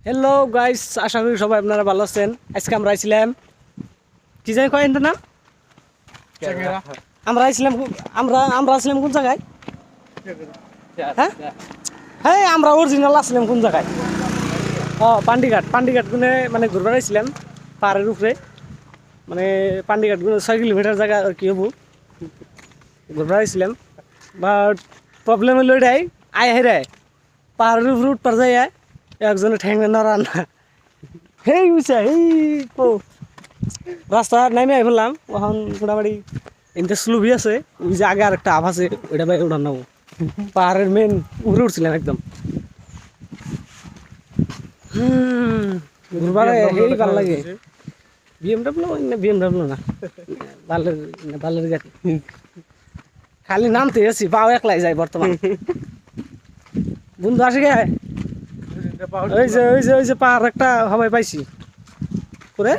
Hello guys, আশা করি সবাই আপনারা ভালো আছেন। আজকে আমরা আইছিলাম কি জানি কয় এটার নাম আমরা আইছিলাম আমরা আসলাম কোন জায়গায়? হ্যাঁ হ্যাঁ আমরা অরিজিনাল আসলাম কোন জায়গায়? পান্ডিঘাট গুনে মানে ঘুরবার আইছিলাম পাহাড়ের উপরে, মানে পান্ডিঘাট গুনে 6 কিলোমিটার জায়গা আর কি হবো ঘুরবার আইছিলাম। বাট প্রবলেম হলো এটাই, আয় হেরে পাহাড়ের উপরে উঠবার যাই একজনে ঠেঙ্গে নড়ান না, হেই বুঝছে এই রাস্তা নামে আই বললাম। এখন মোটামুটি এনতে স্লুভি আছে, ওই যে আগে আরেকটা আভ আছে ওইটা ভাই উঠান নেবো। পাহাড়ের মেন উপরে উঠছিলাম একদম। ঘুরবার হেই ভালো লাগে। বিএমডাব্লিউ না বালের গাড়ি, খালি নামতে আছি, পাও একলাই যায় বর্তমান। বন্ধু আসে গে, ওই যে পাহাড় একটা সবাই পাইছি করে